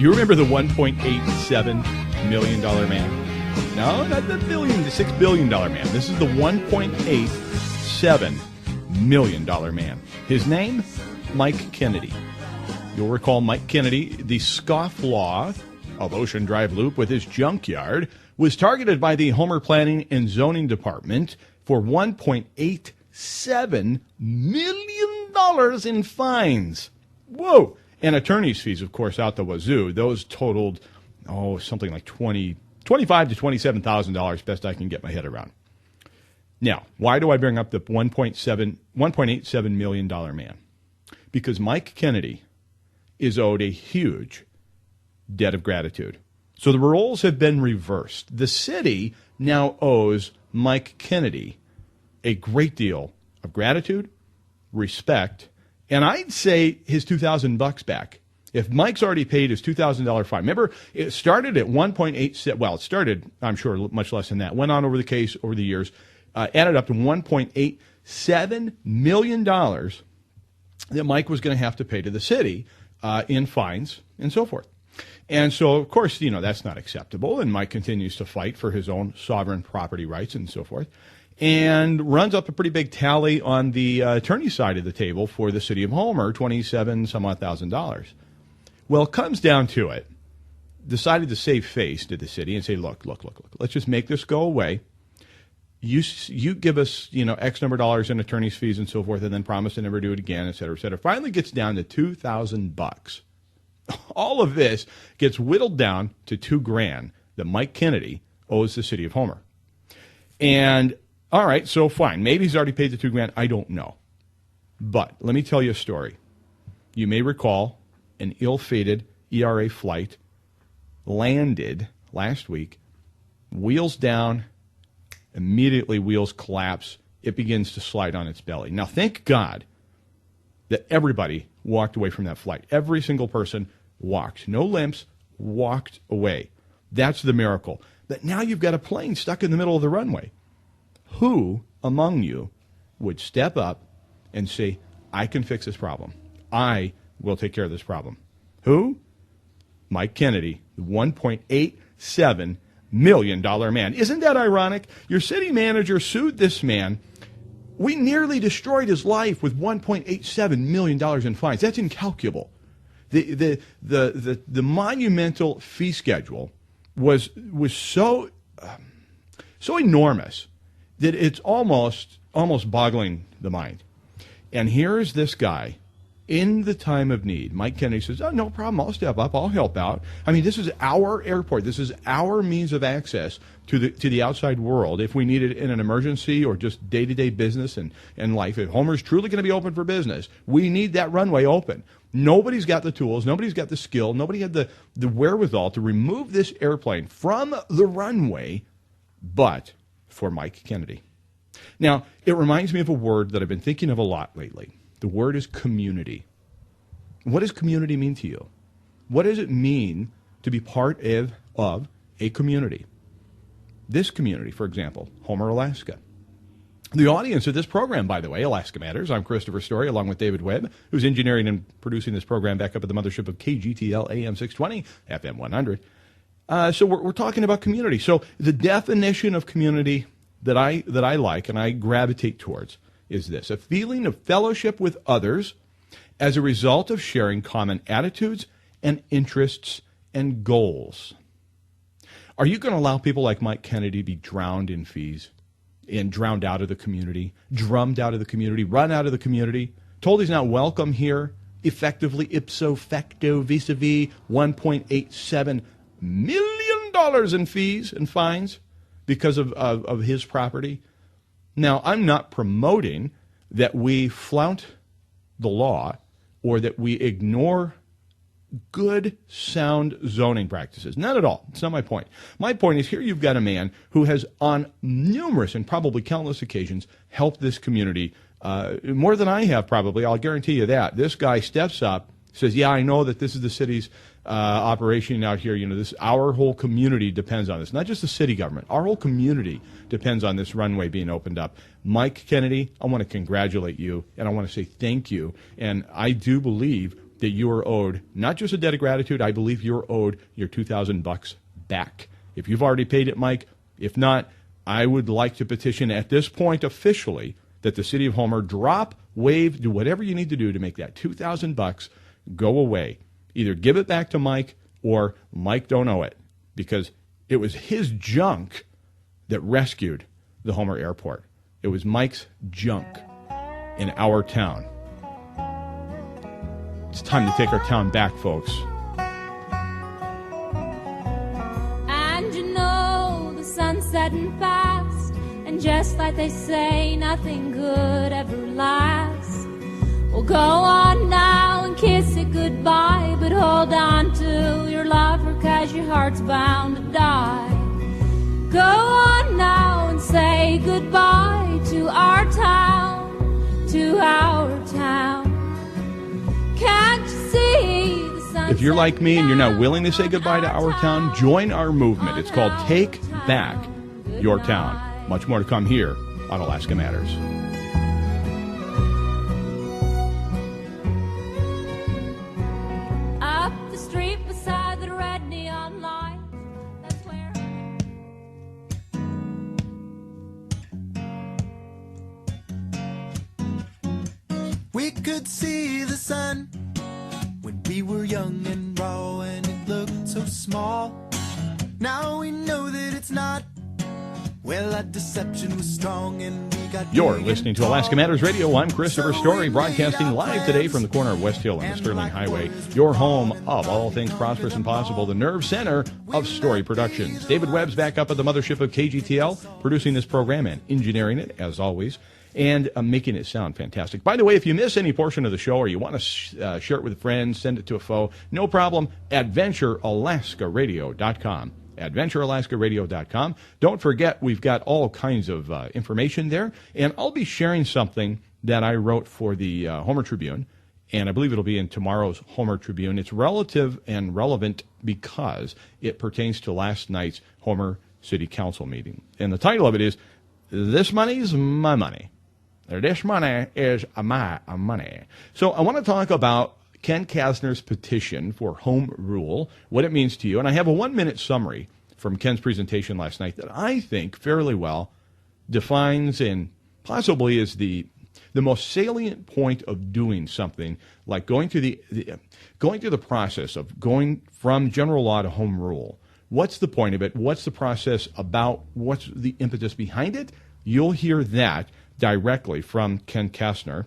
you remember the $1.87 million man? No, not the billion, the $6 billion man. This is the $1.87 million man. His name, Mike Kennedy. You'll recall Mike Kennedy, the scofflaw of Ocean Drive Loop with his junkyard, was targeted by the Homer Planning and Zoning Department for $1.87 million in fines. Whoa! And attorney's fees, of course, out the wazoo. Those totaled, something like $25,000 to $27,000, best I can get my head around. Now, why do I bring up the $1.87 million man? Because Mike Kennedy is owed a huge debt of gratitude. So the roles have been reversed. The city now owes Mike Kennedy a great deal of gratitude, respect, and I'd say his $2,000 back. If Mike's already paid his $2,000 fine, remember, it started at 1.87. Well, it started, I'm sure, much less than that. Went on over the case over the years, added up to $1.87 million that Mike was going to have to pay to the city in fines and so forth. And so, of course, that's not acceptable. And Mike continues to fight for his own sovereign property rights and so forth, and runs up a pretty big tally on the attorney side of the table for the city of Homer, $27,000. Well, it comes down to it. Decided to save face to the city and say, look, let's just make this go away. You give us, X number of dollars in attorney's fees and so forth, and then promise to never do it again, et cetera, et cetera. Finally gets down to $2,000. All of this gets whittled down to $2,000 that Mike Kennedy owes the city of Homer. And all right, so fine. Maybe he's already paid the $2,000. I don't know. But let me tell you a story. You may recall an ill-fated ERA flight landed last week, wheels down, immediately wheels collapse. It begins to slide on its belly. Now, thank God that everybody walked away from that flight. Every single person walked. No limps, walked away. That's the miracle. But now you've got a plane stuck in the middle of the runway. Who among you would step up and say, I can fix this problem? I will take care of this problem. Who? Mike Kennedy, the $1.87 million man. Isn't that ironic? Your city manager sued this man. We nearly destroyed his life with $1.87 million in fines. That's incalculable. The monumental fee schedule was so enormous that it's almost boggling the mind. And here's this guy in the time of need. Mike Kennedy says, no problem, I'll step up, I'll help out. I mean, this is our airport. This is our means of access to the outside world if we need it in an emergency or just day-to-day business and life. If Homer's truly going to be open for business, we need that runway open. Nobody's got the tools, nobody's got the skill, nobody had the wherewithal to remove this airplane from the runway, but for Mike Kennedy. Now, it reminds me of a word that I've been thinking of a lot lately. The word is community. What does community mean to you? What does it mean to be part of a community? This community, for example, Homer, Alaska. The audience of this program, by the way, Alaska Matters. I'm Christopher Story, along with David Webb, who's engineering and producing this program back up at the mothership of KGTL AM 620, FM 100. So we're talking about community. So the definition of community that I like and I gravitate towards is this: a feeling of fellowship with others as a result of sharing common attitudes and interests and goals. Are you going to allow people like Mike Kennedy to be drowned in fees and drowned out of the community, drummed out of the community, run out of the community, told he's not welcome here, effectively ipso facto vis-a-vis $1.87 million in fees and fines because of his property? Now, I'm not promoting that we flout the law or that we ignore good, sound zoning practices. Not at all. It's not my point. My point is, here you've got a man who has, on numerous and probably countless occasions, helped this community more than I have, probably. I'll guarantee you that. This guy steps up, says, yeah, I know that this is the city's operation out here. Our whole community depends on this. Not just the city government. Our whole community depends on this runway being opened up. Mike Kennedy, I want to congratulate you, and I want to say thank you. And I do believe that you are owed not just a debt of gratitude. I believe you're owed your $2,000 back. If you've already paid it, Mike, if not, I would like to petition at this point officially that the city of Homer drop, waive, do whatever you need to do to make that $2,000 go away. Either give it back to Mike or Mike don't owe it, because it was his junk that rescued the Homer Airport. It was Mike's junk in our town. It's time to take our town back, folks. And you know the sun's setting fast, and just like they say, nothing good ever lasts. Well, go on now and kiss it goodbye, but hold on to your lover, 'cause your heart's bound to die. Go on now and say goodbye to our town, to our town. Can't you see the sun? If you're like me and you're not willing to say goodbye to our town, join our movement. It's called Take Back Your Town. Much more to come here on Alaska Matters. Up the street beside the red neon light, that's where we could see the sun when we were young and raw, and it looked so small. Now we know that it's not. Well, our deception was strong, and we got. You're listening to Alaska Matters Radio. I'm Christopher Story, broadcasting live today from the corner of West Hill and the Sterling Highway, your home of all things prosperous and possible, the nerve center of Story Productions. David Webb's back up at the mothership of KGTL, producing this program and engineering it, as always, and making it sound fantastic. By the way, if you miss any portion of the show or you want to share it with a friend, send it to a foe, no problem, AdventureAlaskaRadio.com. AdventureAlaskaRadio.com. Don't forget, we've got all kinds of information there, and I'll be sharing something that I wrote for the Homer Tribune, and I believe it'll be in tomorrow's Homer Tribune. It's relative and relevant because it pertains to last night's Homer City Council meeting. And the title of it is, This Money's My Money. This money is my money. So I want to talk about Ken Kastner's petition for home rule, what it means to you. And I have a 1-minute summary from Ken's presentation last night that I think fairly well defines and possibly is the most salient point of doing something like going through the process of going from general law to home rule. What's the point of it? What's the process about? What's the impetus behind it? You'll hear that directly from Ken Kastner.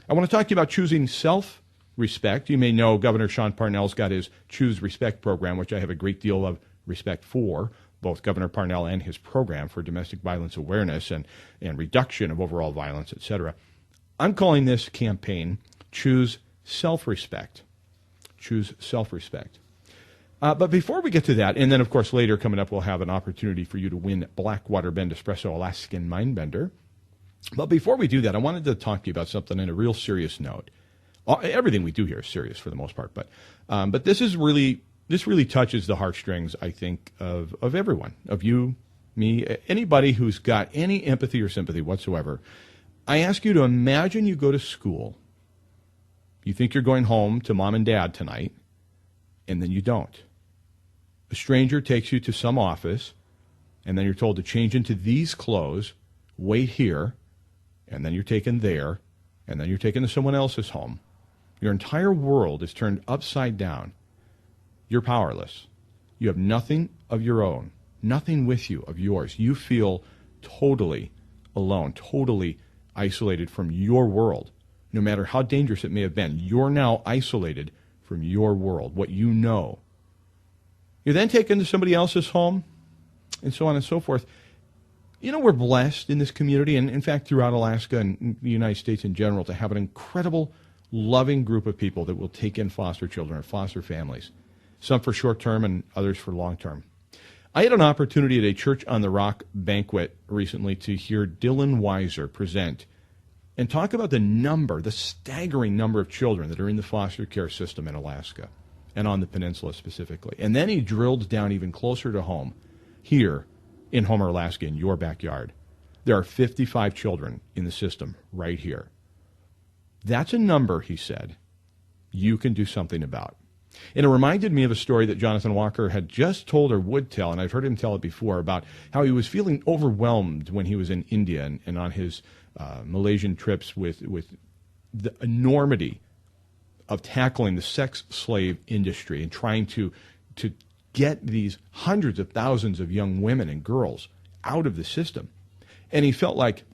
I want to talk to you about choosing self-respect. You may know Governor Sean Parnell's got his Choose Respect program, which I have a great deal of respect for, both Governor Parnell and his program for domestic violence awareness and reduction of overall violence, etc. I'm calling this campaign Choose Self-Respect. Choose Self-Respect. But before we get to that, and then, of course, later coming up, we'll have an opportunity for you to win Blackwater Bend Espresso Alaskan Mindbender. But before we do that, I wanted to talk to you about something in a real serious note. Everything we do here is serious for the most part, but this really touches the heartstrings, I think, of everyone, of you, me, anybody who's got any empathy or sympathy whatsoever. I ask you to imagine you go to school. You think you're going home to mom and dad tonight, and then you don't. A stranger takes you to some office, and then you're told to change into these clothes, wait here, and then you're taken there, and then you're taken to someone else's home. Your entire world is turned upside down. You're powerless. You have nothing of your own, nothing with you of yours. You feel totally alone, totally isolated from your world. No matter how dangerous it may have been, you're now isolated from your world, what you know. You're then taken to somebody else's home, and so on and so forth. You know, we're blessed in this community, and in fact throughout Alaska and the United States in general, to have an incredible, loving group of people that will take in foster children or foster families, some for short-term and others for long-term. I had an opportunity at a Church on the Rock banquet recently to hear Dylan Weiser present and talk about the staggering number of children that are in the foster care system in Alaska and on the peninsula specifically. And then he drilled down even closer to home here in Homer, Alaska, in your backyard. There are 55 children in the system right here. That's a number, he said, you can do something about. And it reminded me of a story that Jonathan Walker had just told or would tell, and I've heard him tell it before, about how he was feeling overwhelmed when he was in India and on his Malaysian trips with the enormity of tackling the sex slave industry and trying to get these hundreds of thousands of young women and girls out of the system. And he felt like,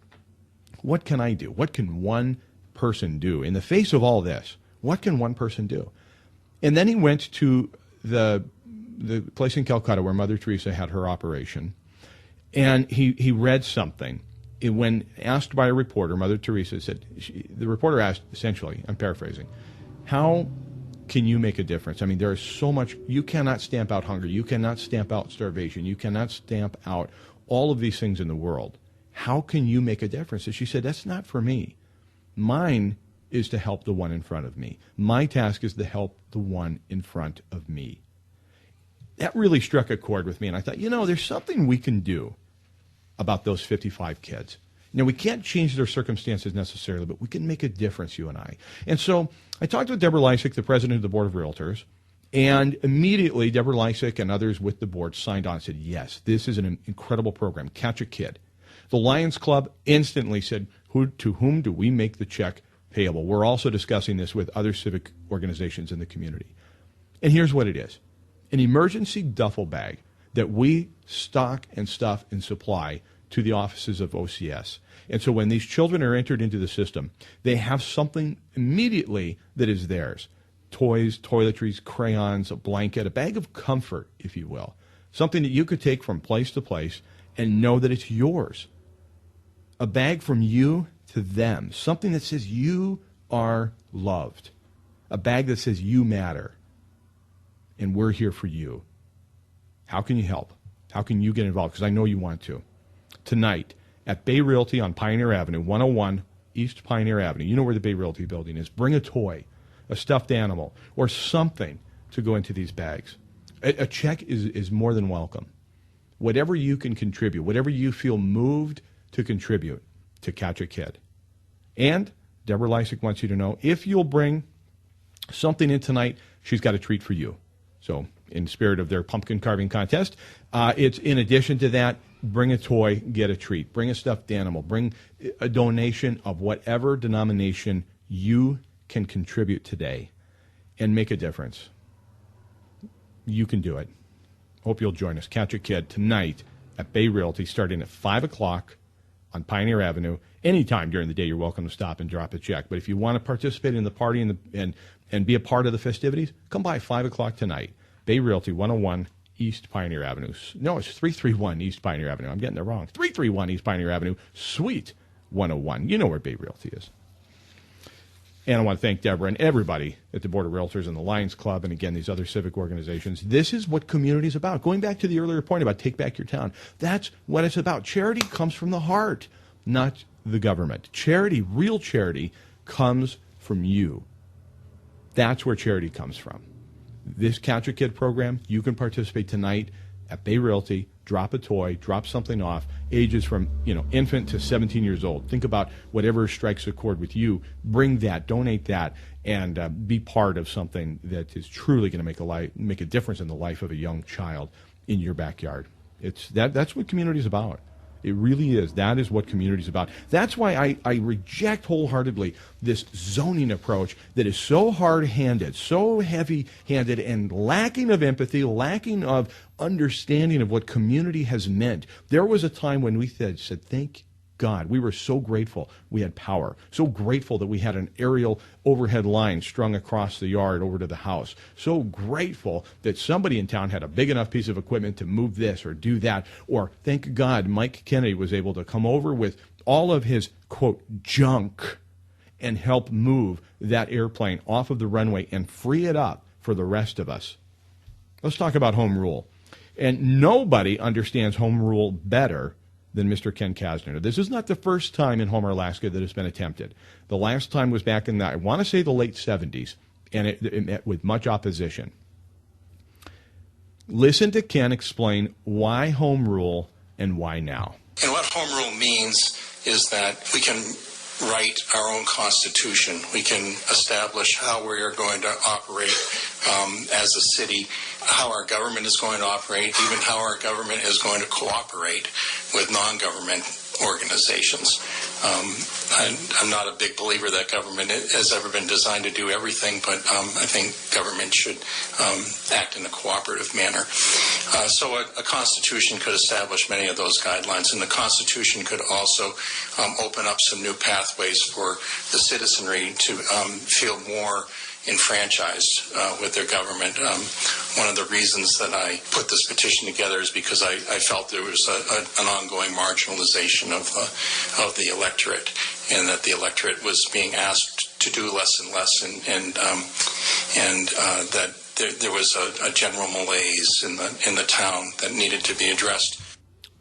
what can I do? What can one person do? In the face of all this, what can one person do? And then he went to the place in Calcutta where Mother Teresa had her operation, and he read something. When asked by a reporter, Mother Teresa said, the reporter asked, essentially, I'm paraphrasing, how can you make a difference? I mean, there is so much. You cannot stamp out hunger. You cannot stamp out starvation. You cannot stamp out all of these things in the world. How can you make a difference? And she said, that's not for me. Mine is to help the one in front of me. My task is to help the one in front of me. That really struck a chord with me, and I thought, there's something we can do about those 55 kids. Now, we can't change their circumstances necessarily, but we can make a difference, you and I. And so I talked with Deborah Lysick, the president of the Board of Realtors, and immediately Deborah Lysick and others with the board signed on and said, yes, this is an incredible program. Catch a Kid. The Lions Club instantly said, to whom do we make the check payable? We're also discussing this with other civic organizations in the community. And here's what it is. An emergency duffel bag that we stock and stuff and supply to the offices of OCS. And so when these children are entered into the system, they have something immediately that is theirs. Toys, toiletries, crayons, a blanket, a bag of comfort, if you will. Something that you could take from place to place and know that it's yours. A bag from you to them. Something that says you are loved. A bag that says you matter. And we're here for you. How can you help? How can you get involved? Because I know you want to. Tonight at Bay Realty on Pioneer Avenue, 101 East Pioneer Avenue. You know where the Bay Realty building is. Bring a toy, a stuffed animal, or something to go into these bags. A check is more than welcome. Whatever you can contribute, whatever you feel moved to contribute to Catch a Kid. And Deborah Lysick wants you to know, if you'll bring something in tonight, she's got a treat for you. So in the spirit of their pumpkin carving contest, it's in addition to that, bring a toy, get a treat. Bring a stuffed animal. Bring a donation of whatever denomination you can contribute today and make a difference. You can do it. Hope you'll join us. Catch a Kid tonight at Bay Realty starting at 5 o'clock on Pioneer Avenue. Anytime during the day, you're welcome to stop and drop a check. But if you want to participate in the party and be a part of the festivities, come by 5 o'clock tonight. Bay Realty, 101 East Pioneer Avenue. No, it's 331 East Pioneer Avenue. I'm getting it wrong. 331 East Pioneer Avenue, Suite 101. You know where Bay Realty is. And I want to thank Deborah and everybody at the Board of Realtors and the Lions Club and, again, these other civic organizations. This is what community is about. Going back to the earlier point about take back your town, that's what it's about. Charity comes from the heart, not the government. Charity, real charity, comes from you. That's where charity comes from. This Catch a Kid program, you can participate tonight at Bay Realty. Drop a toy, drop something off, ages from infant to 17 years old. Think about whatever strikes a chord with you. Bring that, donate that, and be part of something that is truly going to make a difference in the life of a young child in your backyard. That's what community is about. It really is. That is what community is about. That's why I reject wholeheartedly this zoning approach that is so hard-handed, so heavy-handed, and lacking of empathy, lacking of understanding of what community has meant. There was a time when we said, thank God. We were so grateful we had power, so grateful that we had an aerial overhead line strung across the yard over to the house, so grateful that somebody in town had a big enough piece of equipment to move this or do that, or thank God Mike Kennedy was able to come over with all of his, quote, junk and help move that airplane off of the runway and free it up for the rest of us. Let's talk about home rule. And nobody understands home rule better than Mr. Ken Kasner. This is not the first time in Homer, Alaska that it's been attempted. The last time was back in, I want to say, the late 70s, and it met with much opposition. Listen to Ken explain why home rule and why now. And what home rule means is that we can write our own constitution. We can establish how we are going to operate as a city, how our government is going to operate, even how our government is going to cooperate with non-government organizations. I'm not a big believer that government has ever been designed to do everything, but I think government should act in a cooperative manner. So a constitution could establish many of those guidelines, and the constitution could also open up some new pathways for the citizenry to feel more enfranchised with their government. One of the reasons that I put this petition together is because I felt there was an ongoing marginalization of the electorate, and that the electorate was being asked to do less and less, and that there was a general malaise in the town that needed to be addressed.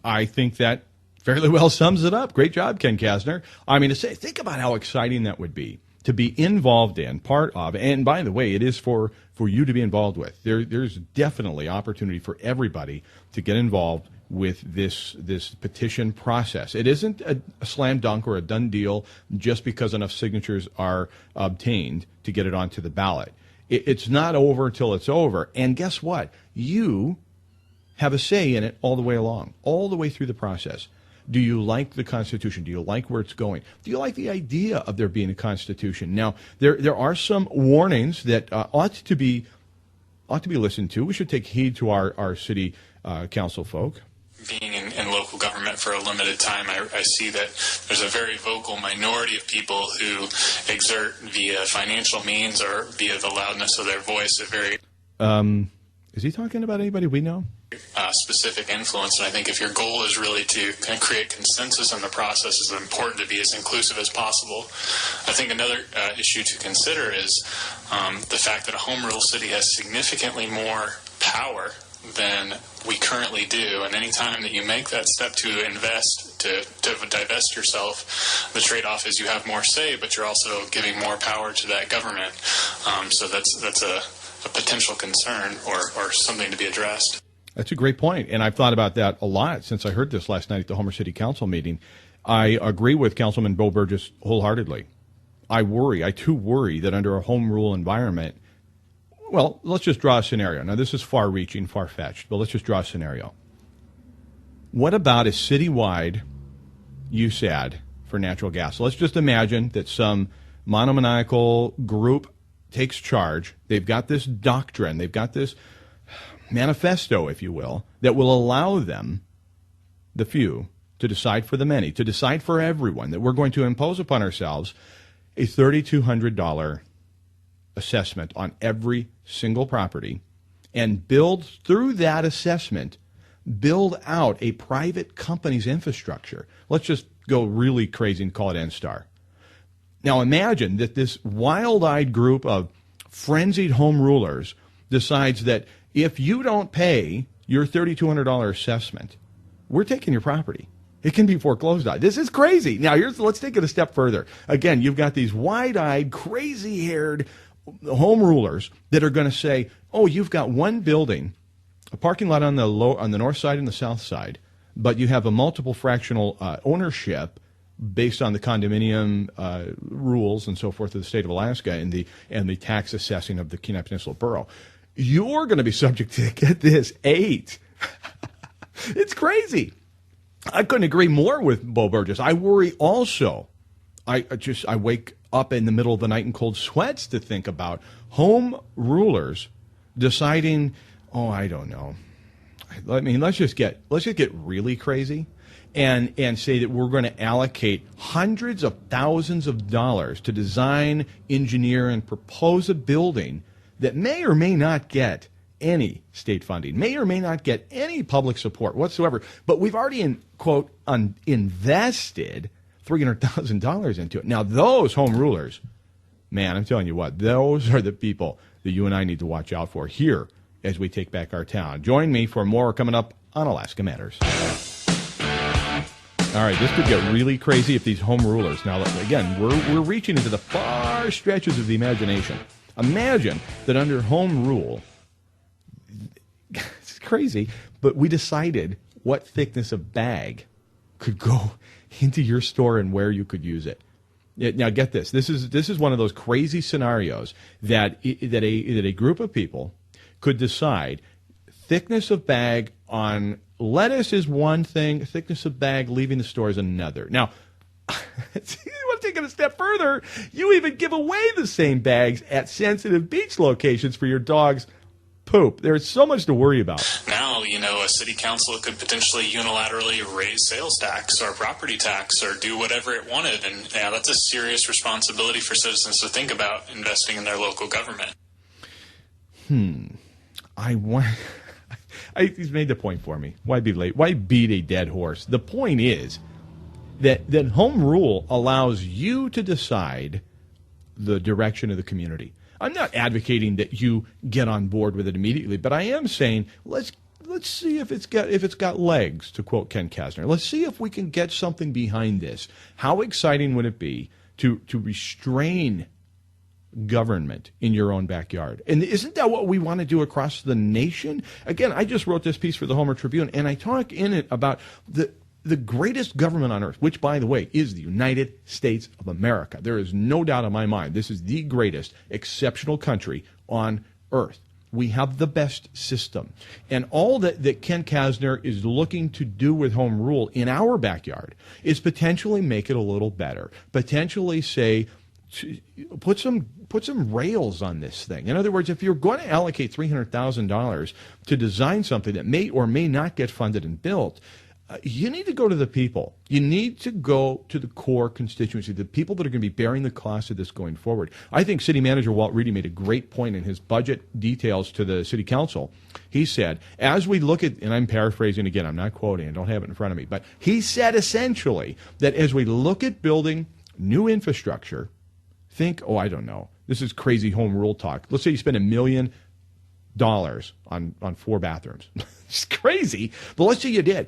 I think that fairly well sums it up. Great job, Ken Kastner. I mean, think about how exciting that would be to be involved in, part of, and by the way, it is for you to be involved with. There's definitely opportunity for everybody to get involved with this petition process. It isn't a slam dunk or a done deal just because enough signatures are obtained to get it onto the ballot. It's not over till it's over. And guess what? You have a say in it all the way along, all the way through the process. Do you like the Constitution? Do you like where it's going? Do you like the idea of there being a Constitution? Now, there are some warnings that ought to be listened to. We should take heed to our city council folk. Being in local government for a limited time, I see that there's a very vocal minority of people who exert via financial means or via the loudness of their voice a very... Is he talking about anybody we know? Specific influence, and I think if your goal is really to kind of create consensus in the process, it's important to be as inclusive as possible. I think another issue to consider is the fact that a home rule city has significantly more power than we currently do, and any time that you make that step to invest, to divest yourself, the trade-off is you have more say, but you're also giving more power to that government. So that's a potential concern or something to be addressed. That's a great point, and I've thought about that a lot since I heard this last night at the Homer City Council meeting. I agree with Councilman Bo Burgess wholeheartedly. I too worry that under a home rule environment, well, let's just draw a scenario. Now, this is far-reaching, far-fetched, but let's just draw a scenario. What about a citywide USAD for natural gas? Let's just imagine that some monomaniacal group takes charge. They've got this doctrine. They've got this manifesto, if you will, that will allow them, the few, to decide for the many, to decide for everyone, that we're going to impose upon ourselves a $3,200 assessment on every single property and build, through that assessment, build out a private company's infrastructure. Let's just go really crazy and call it NSTAR. Now imagine that this wild-eyed group of frenzied home rulers decides that if you don't pay your $3,200 assessment, we're taking your property. It can be foreclosed on. This is crazy. Now, let's take it a step further. Again, you've got these wide-eyed, crazy-haired home rulers that are going to say, oh, you've got one building, a parking lot on the north side and the south side, but you have a multiple fractional ownership based on the condominium rules and so forth of the state of Alaska and the tax assessing of the Kenai Peninsula Borough. You're going to be subject to, get this, 8. It's crazy. I couldn't agree more with Bo Burgess. I worry also. I wake up in the middle of the night in cold sweats to think about home rulers deciding, oh, I don't know. I mean, let's just get really crazy and say that we're going to allocate hundreds of thousands of dollars to design, engineer, and propose a building that may or may not get any state funding, may or may not get any public support whatsoever, but we've already, invested $300,000 into it. Now, those home rulers, man, I'm telling you what, those are the people that you and I need to watch out for here as we take back our town. Join me for more coming up on Alaska Matters. All right, this could get really crazy if these home rulers, now, again, we're reaching into the far stretches of the imagination. Imagine that under home rule, it's crazy, but we decided what thickness of bag could go into your store and where you could use it. Now get this. This is one of those crazy scenarios that a group of people could decide thickness of bag on lettuce is one thing, thickness of bag leaving the store is another. Now, you want to take it a step further, you even give away the same bags at sensitive beach locations for your dog's poop. There's so much to worry about. Now, a city council could potentially unilaterally raise sales tax or property tax or do whatever it wanted. And yeah, that's a serious responsibility for citizens to think about investing in their local government. He's made the point for me. Why be late? Why beat a dead horse? The point is that home rule allows you to decide the direction of the community. I'm not advocating that you get on board with it immediately, but I am saying let's see if it's got legs, to quote Ken Kasner. Let's see if we can get something behind this. How exciting would it be to restrain government in your own backyard? And isn't that what we want to do across the nation? Again, I just wrote this piece for the Homer Tribune, and I talk in it about the greatest government on earth, which, by the way, is the United States of America. There is no doubt in my mind this is the greatest exceptional country on earth. We have the best system. And all that Ken Kasner is looking to do with home rule in our backyard is potentially make it a little better, potentially say, put some rails on this thing. In other words, if you're going to allocate $300,000 to design something that may or may not get funded and built, you need to go to the people. You need to go to the core constituency, the people that are going to be bearing the cost of this going forward. I think City Manager Walt Reedy made a great point in his budget details to the City Council. He said, as we look at, and I'm paraphrasing again, I'm not quoting, I don't have it in front of me, but he said essentially that as we look at building new infrastructure, think, I don't know, this is crazy home rule talk. Let's say you spend $1 million on 4 bathrooms. It's crazy, but let's say you did.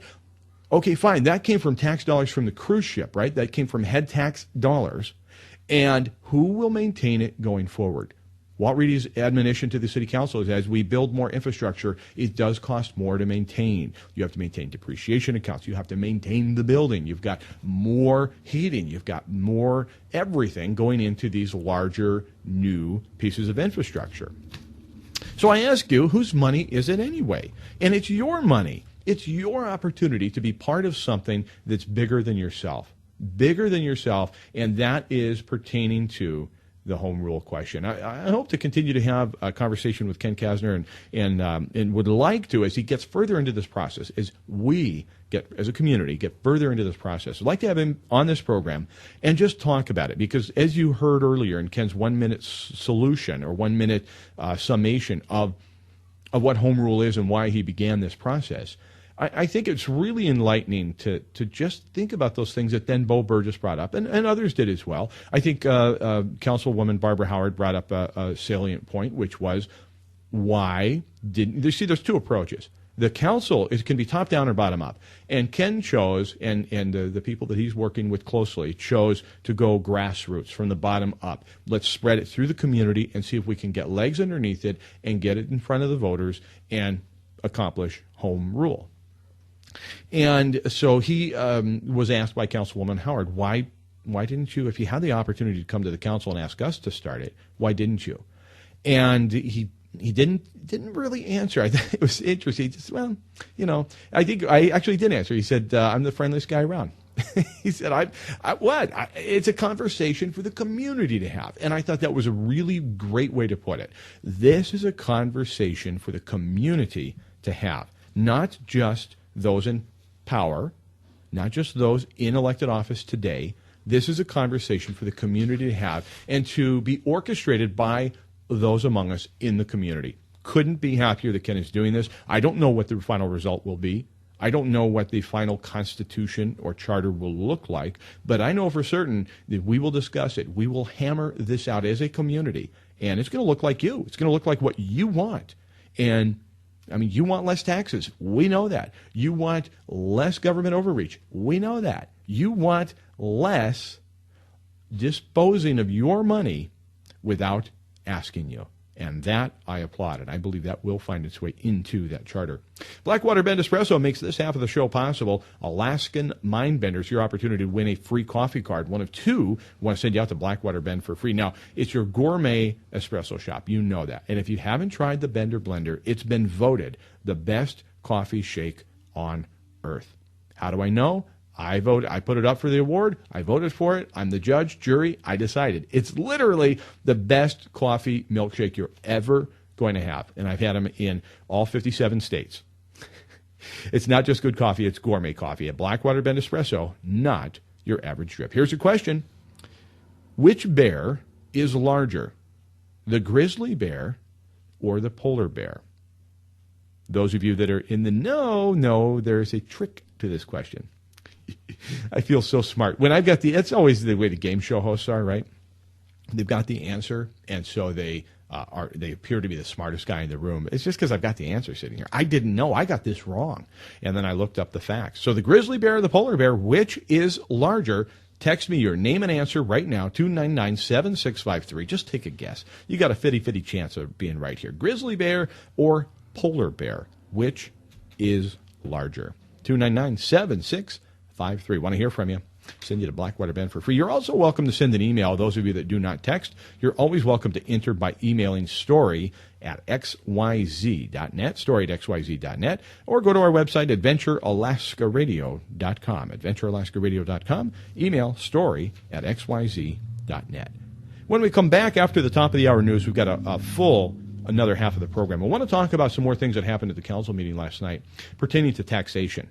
Okay, fine. That came from tax dollars from the cruise ship, right? That came from head tax dollars. And who will maintain it going forward? Walt Reedy's admonition to the City Council is as we build more infrastructure, it does cost more to maintain. You have to maintain depreciation accounts. You have to maintain the building. You've got more heating. You've got more everything going into these larger new pieces of infrastructure. So I ask you, whose money is it anyway? And it's your money. It's your opportunity to be part of something that's bigger than yourself, and that is pertaining to the home rule question. I hope to continue to have a conversation with Ken Kasner and would like to, as he gets further into this process, as we get, as a community, get further into this process. I'd like to have him on this program and just talk about it, because as you heard earlier in Ken's 1-minute solution or 1-minute summation of what home rule is and why he began this process, I think it's really enlightening to just think about those things that then Bo Burgess brought up, and others did as well. I think Councilwoman Barbara Howard brought up a salient point, which was why didn't you see? There's 2 approaches. The council can be top down or bottom up, and Ken chose, and the people that he's working with closely chose to go grassroots from the bottom up. Let's spread it through the community and see if we can get legs underneath it and get it in front of the voters and accomplish home rule. And so he was asked by Councilwoman Howard, why didn't you, if you had the opportunity to come to the council and ask us to start it, why didn't you? And he didn't really answer. I thought it was interesting. He just, I think I actually did answer. He said, I'm the friendliest guy around. He said, it's a conversation for the community to have. And I thought that was a really great way to put it. This is a conversation for the community to have, not just those in power, not just those in elected office today. This is a conversation for the community to have and to be orchestrated by those among us in the community. Couldn't be happier that Ken is doing this. I don't know what the final result will be. I don't know what the final constitution or charter will look like, but I know for certain that we will discuss it. We will hammer this out as a community, and it's going to look like you. It's going to look like what you want. And you want less taxes. We know that. You want less government overreach. We know that. You want less disposing of your money without asking you. And that I applaud, and I believe that will find its way into that charter. Blackwater Bend Espresso makes this half of the show possible. Alaskan Mindbenders, your opportunity to win a free coffee card. One of two want to send you out to Blackwater Bend for free. Now, it's your gourmet espresso shop. You know that. And if you haven't tried the Bender Blender, it's been voted the best coffee shake on earth. How do I know? I put it up for the award. I voted for it. I'm the judge, jury. I decided. It's literally the best coffee milkshake you're ever going to have. And I've had them in all 57 states. It's not just good coffee. It's gourmet coffee at Blackwater Bend Espresso, not your average drip. Here's your question. Which bear is larger, the grizzly bear or the polar bear? Those of you that are in the know, there's a trick to this question. I feel so smart. When I've got that's always the way the game show hosts are, right? They've got the answer, and so they appear to be the smartest guy in the room. It's just because I've got the answer sitting here. I didn't know. I got this wrong. And then I looked up the facts. So the grizzly bear or the polar bear, which is larger? Text me your name and answer right now, 299-7653. Just take a guess. You got a 50-50 chance of being right here. Grizzly bear or polar bear, which is larger? 299-7653. Want to hear from you. Send you to Blackwater Bend for free. You're also welcome to send an email. Those of you that do not text, you're always welcome to enter by emailing story at xyz.net, story at xyz.net, or go to our website, adventurealaskaradio.com, adventurealaskaradio.com, email story at xyz.net. When we come back after the top of the hour news, we've got a full another half of the program. I want to talk about some more things that happened at the council meeting last night pertaining to taxation.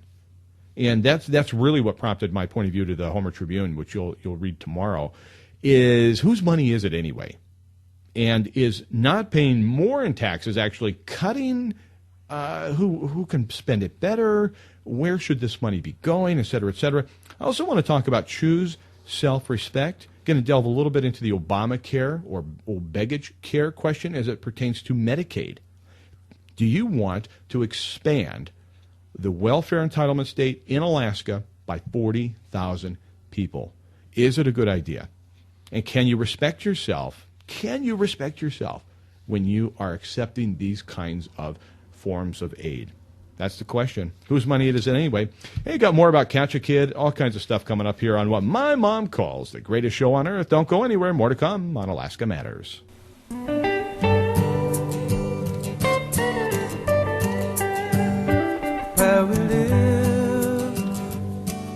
And that's really what prompted my point of view to the Homer Tribune, which you'll read tomorrow, is whose money is it anyway? And is not paying more in taxes actually cutting who can spend it better? Where should this money be going, et cetera, et cetera? I also want to talk about choose self-respect. Going to delve a little bit into the Obamacare or baggage care question as it pertains to Medicaid. Do you want to expand the welfare entitlement state in Alaska by 40,000 people? Is it a good idea? And can you respect yourself? Can you respect yourself when you are accepting these kinds of forms of aid? That's the question. Whose money it is anyway? Hey, got more about Catch a Kid, all kinds of stuff coming up here on what my mom calls the greatest show on earth. Don't go anywhere. More to come on Alaska Matters. Where we live,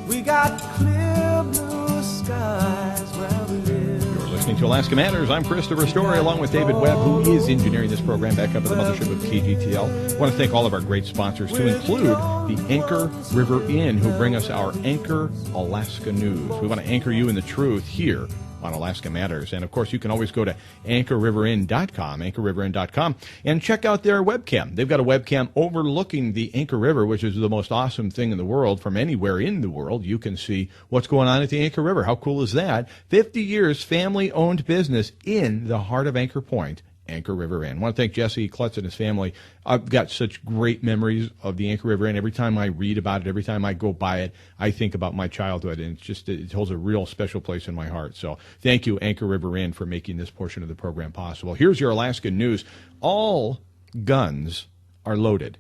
we got clear blue skies where we live. You're listening to Alaska Matters. I'm Christopher Story, along with David Webb, who is engineering this program back up at the mothership of KGTL. I want to thank all of our great sponsors, to include the Anchor River Inn, who bring us our Anchor Alaska News. We want to anchor you in the truth here on Alaska Matters. And, of course, you can always go to anchorriverin.com, and check out their webcam. They've got a webcam overlooking the Anchor River, which is the most awesome thing in the world. From anywhere in the world, you can see what's going on at the Anchor River. How cool is that? 50 years family-owned business in the heart of Anchor Point. Anchor River Inn. I want to thank Jesse Klutz and his family. I've got such great memories of the Anchor River Inn. Every time I read about it, every time I go by it, I think about my childhood, and it holds a real special place in my heart. So thank you, Anchor River Inn, for making this portion of the program possible. Here's your Alaskan news. All guns are loaded.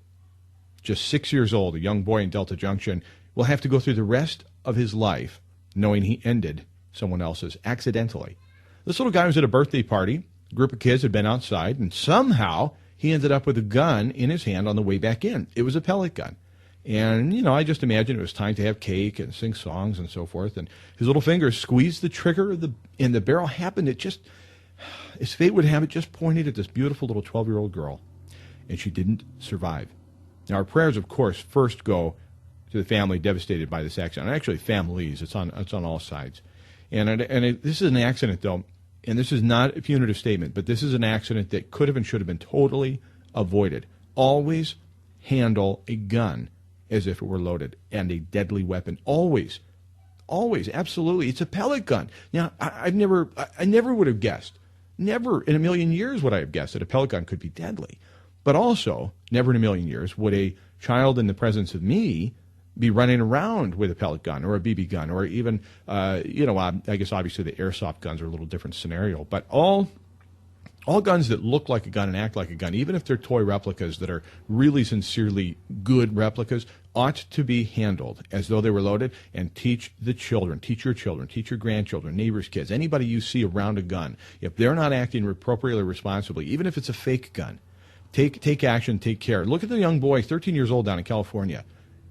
Just 6 years old, a young boy in Delta Junction will have to go through the rest of his life knowing he ended someone else's accidentally. This little guy was at a birthday party. A group of kids had been outside, and somehow he ended up with a gun in his hand on the way back in. It was a pellet gun. And, I just imagined it was time to have cake and sing songs and so forth. And his little fingers squeezed the trigger, and the barrel happened. As fate would have it, just pointed at this beautiful little 12-year-old girl. And she didn't survive. Now, our prayers, of course, first go to the family devastated by this accident. Actually, families. It's on all sides. And this is an accident, though. And this is not a punitive statement, but this is an accident that could have and should have been totally avoided. Always handle a gun as if it were loaded, and a deadly weapon. Always, absolutely. It's a pellet gun. Now, I never would have guessed, never in a million years would I have guessed that a pellet gun could be deadly. But also, never in a million years would a child in the presence of me be running around with a pellet gun or a BB gun, or even, I guess obviously the airsoft guns are a little different scenario. But all all guns that look like a gun and act like a gun, even if they're toy replicas that are really sincerely good replicas, ought to be handled as though they were loaded, and teach the children, teach your children, teach your grandchildren, neighbors' kids, anybody you see around a gun. If they're not acting appropriately, responsibly, even if it's a fake gun, take action, take care. Look at the young boy, 13 years old, down in California,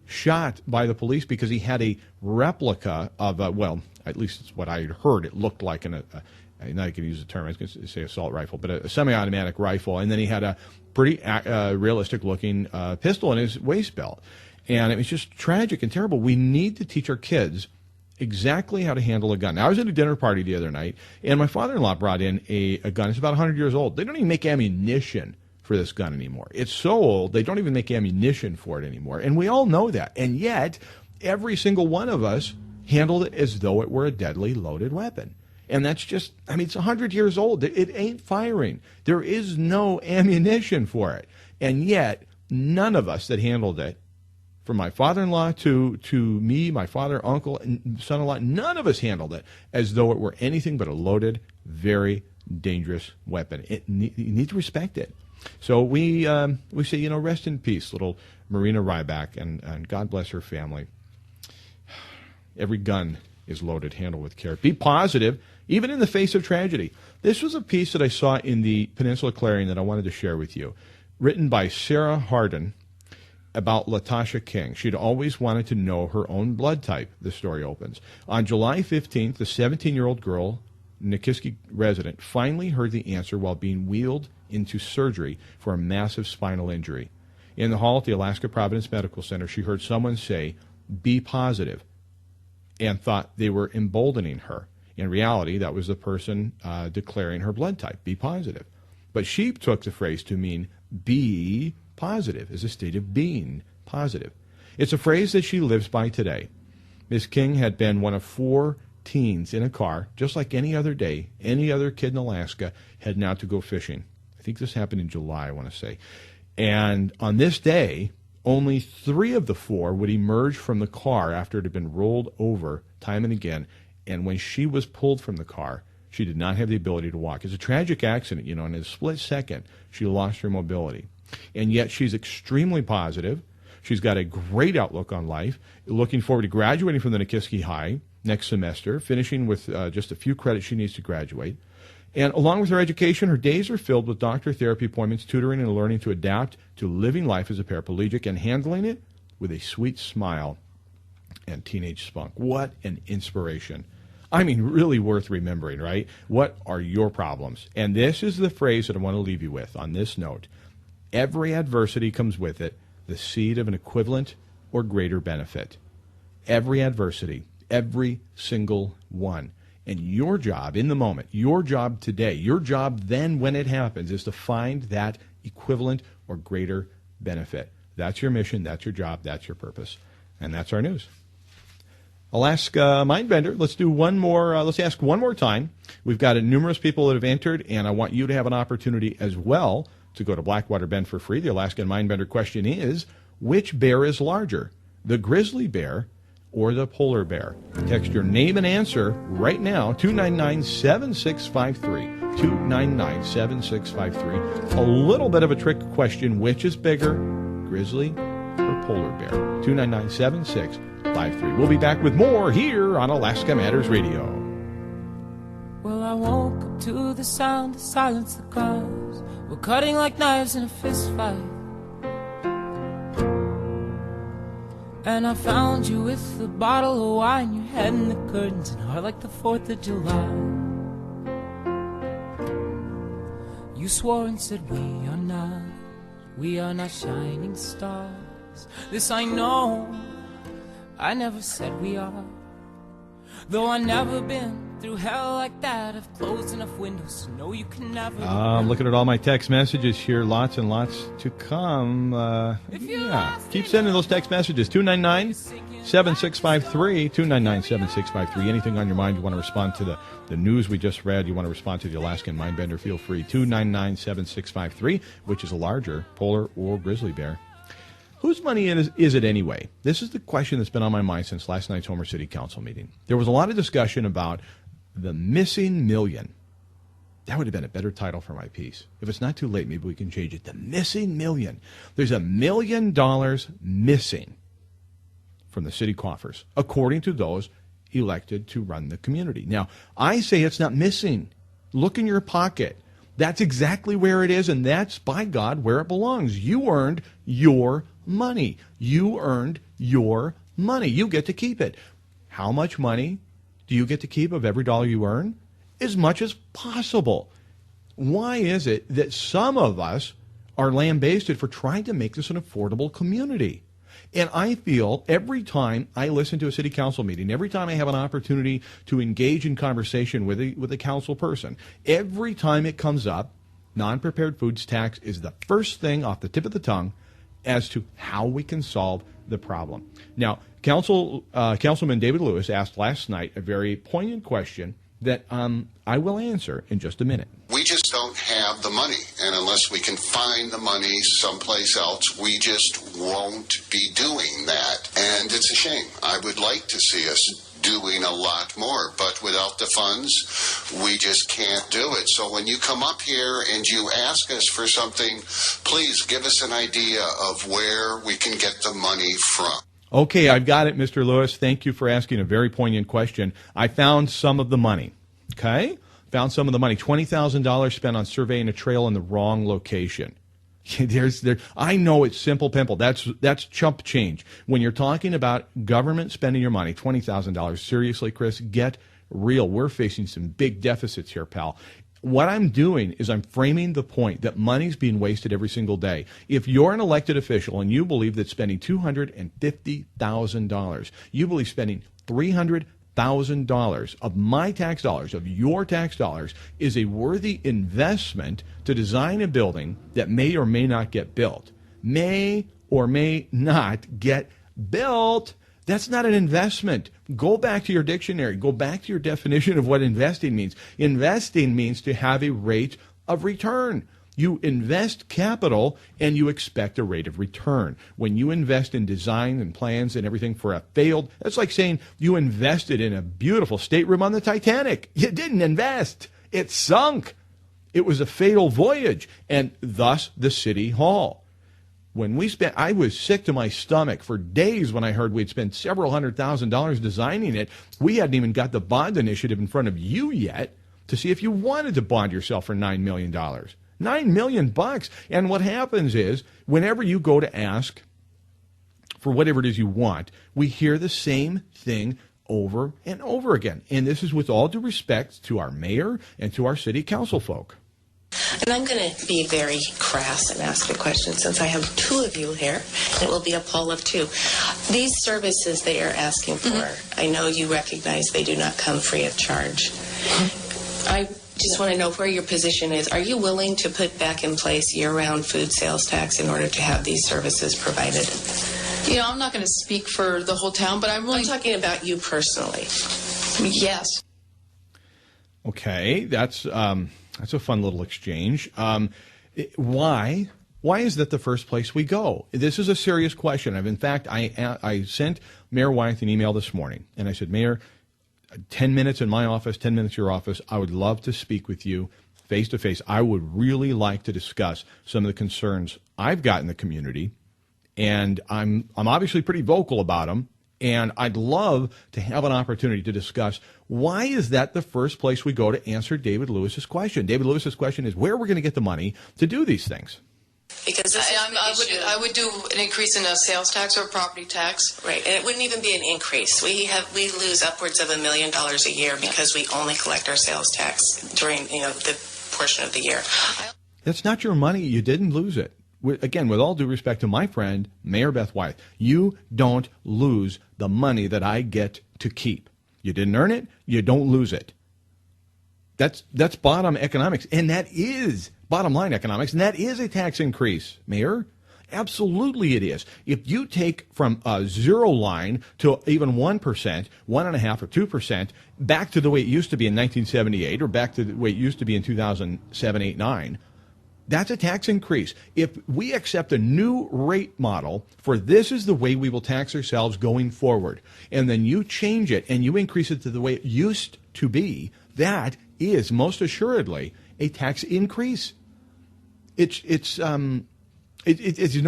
shot by the police because he had a replica of a, well, at least it's what I had heard, it looked like now I can use the term, I was going to say assault rifle, but a semi-automatic rifle, and then he had a pretty realistic-looking pistol in his waist belt. And it was just tragic and terrible. We need to teach our kids exactly how to handle a gun. Now, I was at a dinner party the other night, and my father-in-law brought in a gun. It's about 100 years old. They don't even make ammunition for this gun anymore. It's so old, they don't even make ammunition for it anymore. And we all know that. And yet, every single one of us handled it as though it were a deadly loaded weapon. And that's just, I mean, it's 100 years old. It ain't firing. There is no ammunition for it. And yet, none of us that handled it, from my father-in-law to me, my father, uncle, and son-in-law, none of us handled it as though it were anything but a loaded, very dangerous weapon. You need to respect it. So we say, rest in peace, little Marina Ryback, and God bless her family. Every gun is loaded. Handle with care. Be positive, even in the face of tragedy. This was a piece that I saw in the Peninsula Clarion that I wanted to share with you, written by Sarah Hardin, about Latasha King. She'd always wanted to know her own blood type, the story opens. On July 15th, the 17-year-old girl, Nikiski resident, finally heard the answer while being wheeled into surgery for a massive spinal injury. In the hall at the Alaska Providence Medical Center, she heard someone say, "Be positive," and thought they were emboldening her. In reality, that was the person declaring her blood type, be positive. But she took the phrase to mean be positive, as a state of being positive. It's a phrase that she lives by today. Miss King had been one of 4 teens in a car, just like any other day, any other kid in Alaska heading out to go fishing. I think this happened in July, I want to say. And on this day, only 3 of the 4 would emerge from the car after it had been rolled over time and again. And when she was pulled from the car, she did not have the ability to walk. It's a tragic accident, and in a split second, she lost her mobility. And yet she's extremely positive. She's got a great outlook on life, looking forward to graduating from the Nikiski High next semester, finishing with just a few credits she needs to graduate. And along with her education, her days are filled with doctor therapy appointments, tutoring, and learning to adapt to living life as a paraplegic and handling it with a sweet smile and teenage spunk. What an inspiration. I mean, really worth remembering, right? What are your problems? And this is the phrase that I want to leave you with on this note. Every adversity comes with it the seed of an equivalent or greater benefit. Every adversity, every single one. And your job in the moment, your job today, your job then when it happens is to find that equivalent or greater benefit. That's your mission, that's your job, that's your purpose. And that's our news. Alaska Mindbender. Let's do one more. Let's ask one more time. We've got numerous people that have entered, and I want you to have an opportunity as well to go to Blackwater Bend for free. The Alaskan Mindbender question is, which bear is larger, the grizzly bear or the polar bear? Text your name and answer right now, 299-7653, 299-7653. A little bit of a trick question. Which is bigger, grizzly or polar bear? 299-7653. We'll be back with more here on Alaska Matters Radio. Well, I woke up to the sound of silence. The cars were cutting like knives in a fist fight. And I found you with a bottle of wine, your head in the curtains, and heart like the 4th of July. You swore and said we are not shining stars. This I know, I never said we are. Though I never been through hell like that, I've closed enough windows to know you can never. I'm looking at all my text messages here. Lots and lots to come. Keep sending those text messages. 299-7653. 299-7653. Anything on your mind, you want to respond to the news we just read, you want to respond to the Alaskan Mindbender, feel free. 299-7653, which is a larger polar or grizzly bear. Whose money is it anyway? This is the question that's been on my mind since last night's Homer City Council meeting. There was a lot of discussion about the missing million. That would have been a better title for my piece. If it's not too late, maybe we can change it. The Missing Million. There's $1 million missing from the city coffers, according to those elected to run the community. Now, I say it's not missing. Look in your pocket. That's exactly where it is, and that's, by God, where it belongs. You earned your money. You earned your money. You get to keep it. How much money do you get to keep of every dollar you earn? As much as possible. Why is it that some of us are lambasted for trying to make this an affordable community? And I feel every time I listen to a city council meeting, every time I have an opportunity to engage in conversation with a council person, every time it comes up, non-prepared foods tax is the first thing off the tip of the tongue as to how we can solve the problem. Now, Councilman David Lewis asked last night a very poignant question that I will answer in just a minute. We just don't have the money, and unless we can find the money someplace else, we just won't be doing that. And it's a shame. I would like to see us doing a lot more, but without the funds, we just can't do it. So when you come up here and you ask us for something, please give us an idea of where we can get the money from. Okay, I've got it, Mr. Lewis. Thank you for asking a very poignant question. I found some of the money. Okay? Found some of the money. $20,000 spent on surveying a trail in the wrong location. I know it's simple pimple. That's chump change. When you're talking about government spending your money, $20,000, seriously, Chris, get real. We're facing some big deficits here, pal. What I'm doing is I'm framing the point that money's being wasted every single day. If you're an elected official and you believe that spending $250,000, you believe spending $300,000 of my tax dollars, of your tax dollars, is a worthy investment to design a building that may or may not get built, may or may not get built, that's not an investment. Go back to your dictionary. Go back to your definition of what investing means. Investing means to have a rate of return. You invest capital and you expect a rate of return. When you invest in design and plans and everything for a failed, that's like saying you invested in a beautiful stateroom on the Titanic. You didn't invest. It sunk. It was a fatal voyage, and thus the City Hall. When we spent, I was sick to my stomach for days when I heard we'd spent several $100,000 designing it. We hadn't even got the bond initiative in front of you yet to see if you wanted to bond yourself for $9 million. $9 million. And what happens is, whenever you go to ask for whatever it is you want, we hear the same thing over and over again. And this is with all due respect to our mayor and to our city council folk. And I'm going to be very crass and ask a question since I have two of you here. It will be a poll of two. These services they are asking for, I know you recognize they do not come free of charge. I just want to know where your position is. Are you willing to put back in place year-round food sales tax in order to have these services provided? You know, I'm not going to speak for the whole town, but I'm talking about you personally. Yes. Okay, that's a fun little exchange. Why is that the first place we go? This is a serious question. In fact, I sent Mayor Wyeth an email this morning, and I said, Mayor, 10 minutes in my office, 10 minutes in your office, I would love to speak with you face to face. I would really like to discuss some of the concerns I've got in the community, and I'm obviously pretty vocal about them. And I'd love to have an opportunity to discuss why is that the first place we go to answer David Lewis's question. David Lewis's question is where we're going to get the money to do these things. Because I would do an increase in a sales tax or property tax. Right, and it wouldn't even be an increase. We lose upwards of $1 million a year because we only collect our sales tax during the portion of the year. That's not your money. You didn't lose it. Again, with all due respect to my friend, Mayor Beth Wyeth, you don't lose the money that I get to keep. You didn't earn it, you don't lose it. That's bottom economics, and that is bottom line economics, and that is a tax increase, Mayor. Absolutely it is. If you take from a zero line to even 1%, 1.5% or 2%, back to the way it used to be in 1978 or back to the way it used to be in 2007, 8, 9, that's a tax increase. If we accept a new rate model for this is the way we will tax ourselves going forward, and then you change it and you increase it to the way it used to be, that is most assuredly a tax increase. It's no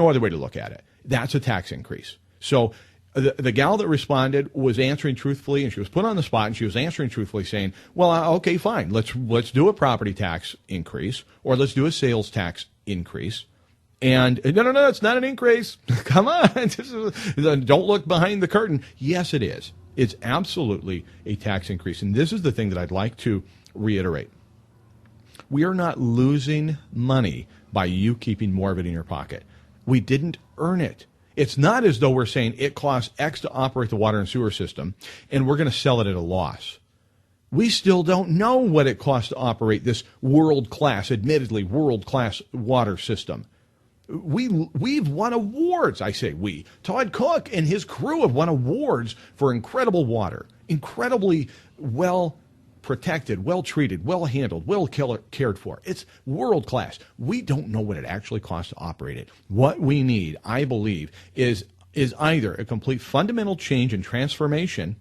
other way to look at it. That's a tax increase. So the gal that responded was answering truthfully, and she was put on the spot, and she was answering truthfully, saying, "Well, okay, fine. Let's do a property tax increase, or let's do a sales tax increase." And no, it's not an increase. Come on, don't look behind the curtain. Yes, it is. It's absolutely a tax increase, and this is the thing that I'd like to reiterate. We are not losing money by you keeping more of it in your pocket. We didn't earn it. It's not as though we're saying it costs X to operate the water and sewer system, and we're going to sell it at a loss. We still don't know what it costs to operate this admittedly world-class water system. We've won awards. I say we. Todd Cook and his crew have won awards for incredible water, incredibly well protected, well treated, well handled, well cared for. It's world class. We don't know what it actually costs to operate it. What we need, I believe, is either a complete fundamental change and transformation.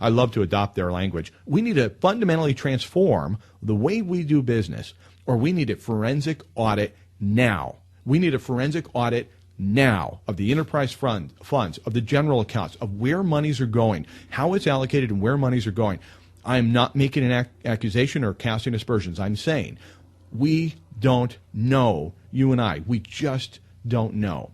I love to adopt their language. We need to fundamentally transform the way we do business, or we need a forensic audit now. We need a forensic audit now of the enterprise funds, of the general accounts, of where monies are going, how it's allocated, and where monies are going. I'm not making an accusation or casting aspersions. I'm saying we don't know, you and I. We just don't know.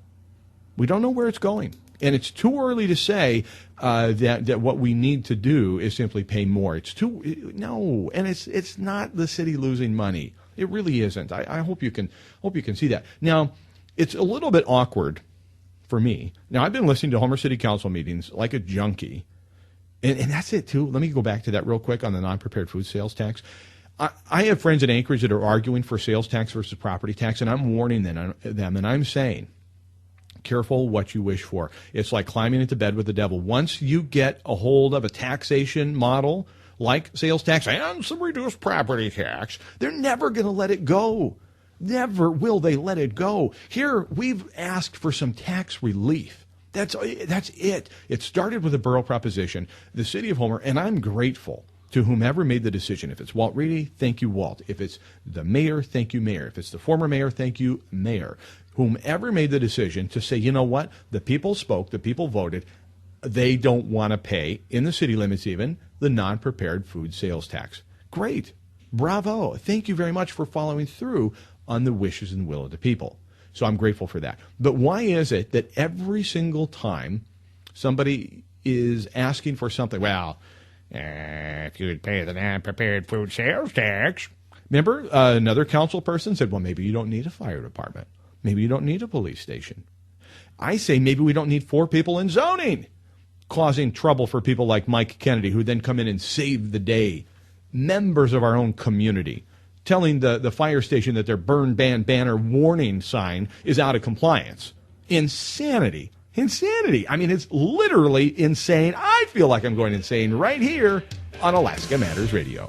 We don't know where it's going. And it's too early to say that what we need to do is simply pay more. No, and it's not the city losing money. It really isn't. I hope you can see that. Now, it's a little bit awkward for me. Now, I've been listening to Homer City Council meetings like a junkie, and that's it too. Let me go back to that real quick on the non-prepared food sales tax. I have friends in Anchorage that are arguing for sales tax versus property tax, and I'm warning them, and I'm saying, careful what you wish for. It's like climbing into bed with the devil. Once you get a hold of a taxation model like sales tax and some reduced property tax, they're never going to let it go. Never will they let it go. Here, we've asked for some tax relief. That's it. It started with a borough proposition, the city of Homer, and I'm grateful to whomever made the decision. If it's Walt Reedy, thank you, Walt. If it's the mayor, thank you, mayor. If it's the former mayor, thank you, mayor. Whomever made the decision to say, you know what, the people spoke, the people voted, they don't want to pay, in the city limits even, the non-prepared food sales tax. Great. Bravo. Thank you very much for following through on the wishes and will of the people. So I'm grateful for that. But why is it that every single time somebody is asking for something, well, if you would pay the non-prepared food sales tax. Remember, another council person said, well, maybe you don't need a fire department. Maybe you don't need a police station. I say maybe we don't need 4 people in zoning causing trouble for people like Mike Kennedy, who then come in and save the day. Members of our own community telling the fire station that their burn ban banner warning sign is out of compliance. Insanity. Insanity. I mean, it's literally insane. I feel like I'm going insane right here on Alaska Matters Radio.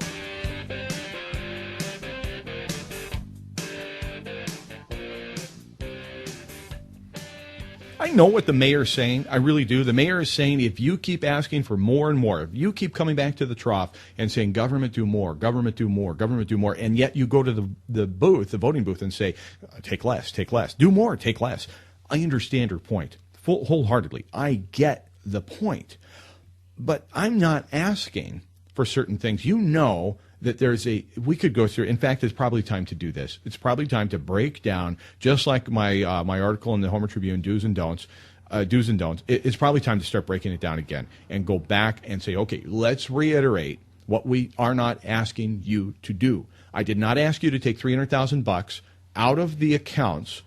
I know what the mayor's saying. I really do. The mayor is saying if you keep asking for more and more, if you keep coming back to the trough and saying government do more, government do more, government do more, and yet you go to the booth, the voting booth, and say take less, do more, take less. I understand your point wholeheartedly. I get the point. But I'm not asking for certain things. You know that we could go through, in fact, it's probably time to do this. It's probably time to break down, just like my article in the Homer Tribune, do's and don'ts. It's probably time to start breaking it down again and go back and say, okay, let's reiterate what we are not asking you to do. I did not ask you to take $300,000 out of the accounts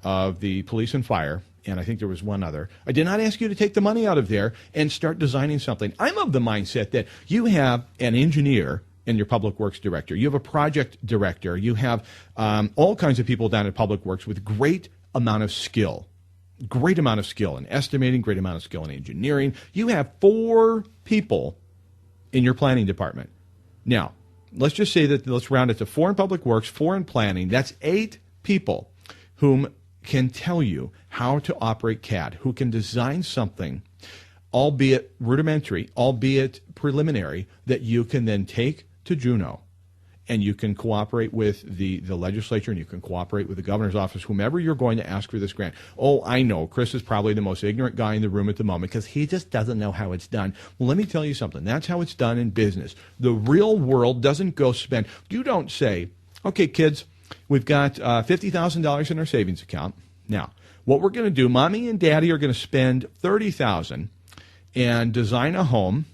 of the police and fire, and I think there was one other. I did not ask you to take the money out of there and start designing something. I'm of the mindset that you have an engineer and your public works director. You have a project director. You have all kinds of people down at Public Works with great amount of skill in estimating, great amount of skill in engineering. You have 4 people in your planning department. Now, let's just say that, let's round it to 4 in Public Works, 4 in planning. That's 8 people whom can tell you how to operate CAD, who can design something, albeit rudimentary, albeit preliminary, that you can then take to Juneau and you can cooperate with the legislature, and you can cooperate with the governor's office, whomever you're going to ask for this grant. Oh, I know, Chris is probably the most ignorant guy in the room at the moment because he just doesn't know how it's done. Well, let me tell you something. That's how it's done in business. The real world doesn't go spend. You don't say, okay, kids, we've got $50,000 in our savings account. Now, what we're going to do, Mommy and Daddy are going to spend $30,000 and design a home.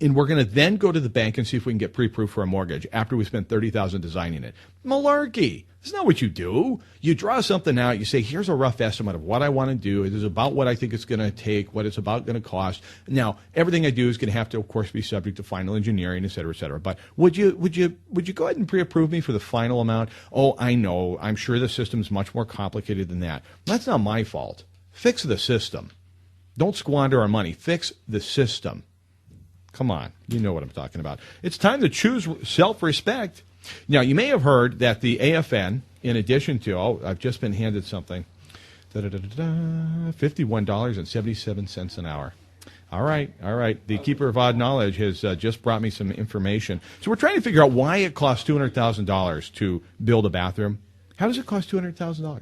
And we're going to then go to the bank and see if we can get pre-approved for a mortgage after we spend $30,000 designing it. Malarkey. That's not what you do. You draw something out. You say, here's a rough estimate of what I want to do. It is about what I think it's going to take, what it's about going to cost. Now, everything I do is going to have to, of course, be subject to final engineering, et cetera, et cetera. But would you go ahead and pre-approve me for the final amount? Oh, I know. I'm sure the system's much more complicated than that. That's not my fault. Fix the system. Don't squander our money. Fix the system. Come on, you know what I'm talking about. It's time to choose self-respect. Now, you may have heard that the AFN, in addition to, I've just been handed something, $51.77 an hour. All right. The Keeper of Odd Knowledge has just brought me some information. So we're trying to figure out why it costs $200,000 to build a bathroom. How does it cost $200,000?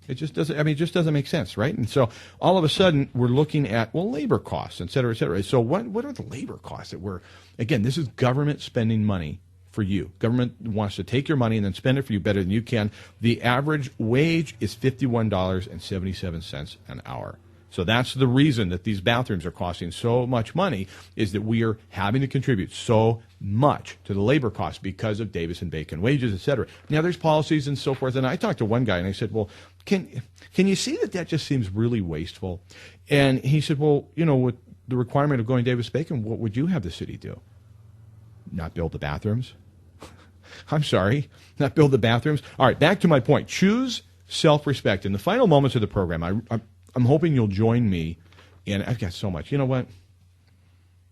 It just doesn't make sense, right? And so all of a sudden we're looking at, labor costs, et cetera, et cetera. So what are the labor costs that again, this is government spending money for you. Government wants to take your money and then spend it for you better than you can. The average wage is $51.77 an hour. So that's the reason that these bathrooms are costing so much money, is that we are having to contribute so much to the labor costs because of Davis and Bacon wages, et cetera. Now, there's policies and so forth. And I talked to one guy and I said, well, can you see that just seems really wasteful? And he said, well, with the requirement of going Davis Bacon, what would you have the city do? Not build the bathrooms? I'm sorry, not build the bathrooms? All right, back to my point. Choose self-respect. In the final moments of the program, I'm hoping you'll join me, and I've got so much. You know what?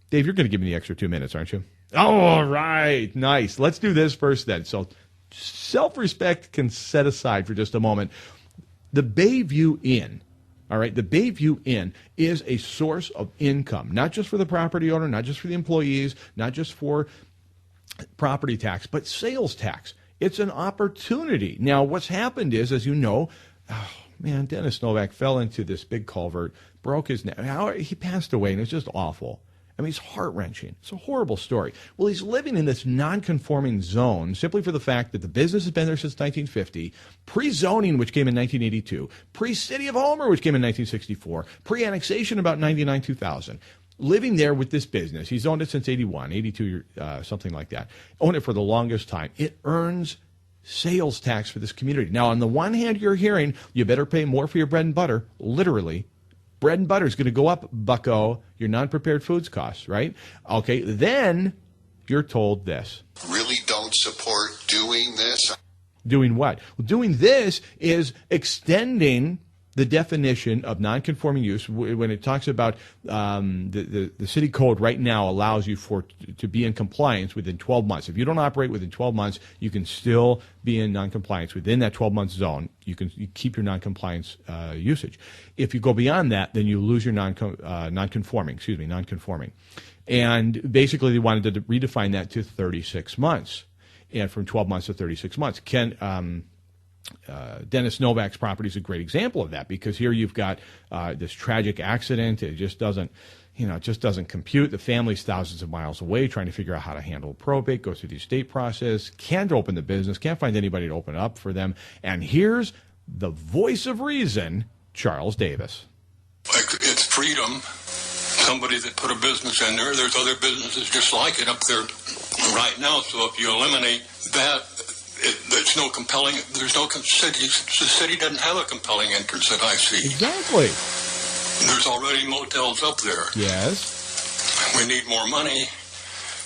Dave, you're going to give me the extra 2 minutes, aren't you? All right, nice. Let's do this first then. So self-respect can set aside for just a moment. The Bayview Inn, all right, the Bayview Inn is a source of income, not just for the property owner, not just for the employees, not just for property tax, but sales tax. It's an opportunity. Now, what's happened is, as you know, Dennis Novak fell into this big culvert, broke his neck. He passed away, and it's just awful. I mean, it's heart-wrenching. It's a horrible story. Well, he's living in this non-conforming zone simply for the fact that the business has been there since 1950, pre-zoning, which came in 1982, pre-City of Homer, which came in 1964, pre-annexation about 99, 2000. Living there with this business. He's owned it since 81, 82, something like that. Owned it for the longest time. It earns sales tax for this community. Now, on the one hand, you're hearing you better pay more for your bread and butter, literally. Bread and butter is going to go up, bucko, your non-prepared foods costs, right? Okay, then you're told this. Really don't support doing this? Doing what? Well, doing this is extending the definition of non-conforming use when it talks about the city code right now allows you to be in compliance within 12 months. If you don't operate within 12 months, you can still be in non-compliance within that 12-month zone. You keep your non-compliance usage. If you go beyond that, then you lose your non-conforming. And basically, they wanted to redefine that to 36 months, and from 12 months to 36 months. Dennis Novak's property is a great example of that, because here you've got this tragic accident. It just doesn't compute. The family's thousands of miles away trying to figure out how to handle probate, go through the estate process, can't open the business, can't find anybody to open it up for them. And here's the voice of reason, Charles Davis. It's freedom. Somebody that put a business in there, there's other businesses just like it up there right now. So if you eliminate that, there's no compelling. The city doesn't have a compelling entrance that I see. Exactly. There's already motels up there. Yes. We need more money.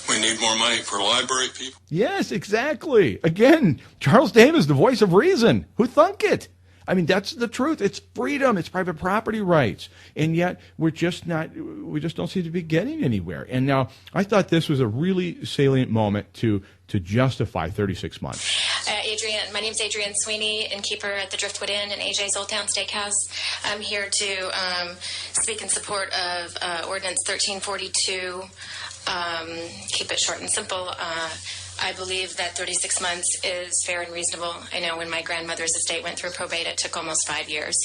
We need more money for library people. Yes, exactly. Again, Charles Davis, the voice of reason. Who thunk it? I mean, that's the truth. It's freedom. It's private property rights. And yet we just don't seem to be getting anywhere. And now I thought this was a really salient moment to justify 36 months. My name's Adrienne Sweeney, innkeeper at the Driftwood Inn and AJ's Old Town Steakhouse. I'm here to speak in support of Ordinance 1342. Keep it short and simple. I believe that 36 months is fair and reasonable. I know when my grandmother's estate went through probate, it took almost 5 years.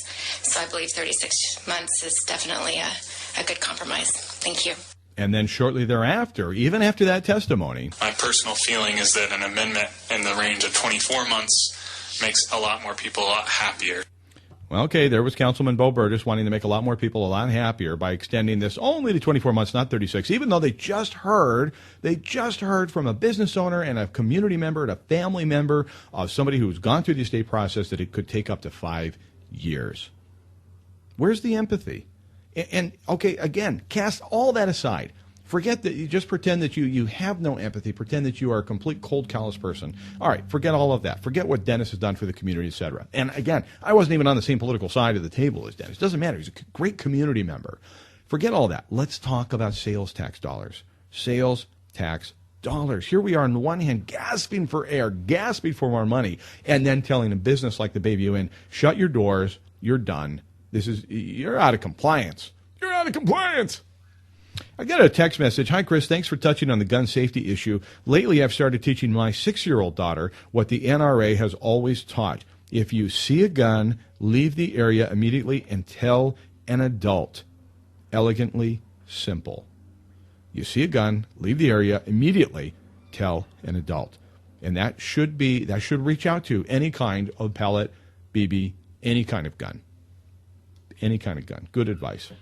So I believe 36 months is definitely a good compromise. Thank you. And then shortly thereafter, even after that testimony, My personal feeling is that an amendment in the range of 24 months makes a lot more people a lot happier. well, okay, there was Councilman Bo Burtis wanting to make a lot more people a lot happier by extending this only to 24 months, not 36, even though they just heard from a business owner and a community member and a family member of somebody who's gone through the estate process that it could take up to 5 years. Where's the empathy? And okay, again, cast all that aside. Forget that. You just pretend that you have no empathy. Pretend that you are a complete cold, callous person. All right, forget all of that. Forget what Dennis has done for the community, etc. And again, I wasn't even on the same political side of the table as Dennis. Doesn't matter. He's a great community member. Forget all that. Let's talk about sales tax dollars. Sales tax dollars. Here we are on the one hand gasping for air, gasping for more money, and then telling a business like the Bayview Inn, shut your doors, you're done. You're out of compliance. You're out of compliance. I got a text message. Hi, Chris. Thanks for touching on the gun safety issue. Lately, I've started teaching my 6-year-old daughter what the NRA has always taught. If you see a gun, leave the area immediately and tell an adult. Elegantly simple. You see a gun, leave the area immediately, tell an adult. And that should reach out to any kind of pellet, BB, any kind of gun. Any kind of gun. Good advice.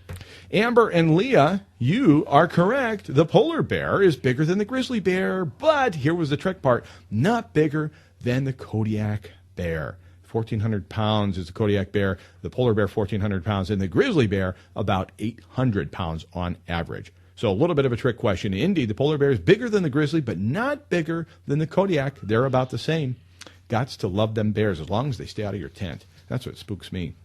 Amber and Leah, you are correct. The polar bear is bigger than the grizzly bear, but here was the trick part, not bigger than the Kodiak bear. 1,400 pounds is the Kodiak bear, the polar bear 1,400 pounds, and the grizzly bear about 800 pounds on average. So a little bit of a trick question. Indeed, the polar bear is bigger than the grizzly, but not bigger than the Kodiak. They're about the same. Gots to love them bears as long as they stay out of your tent. That's what spooks me.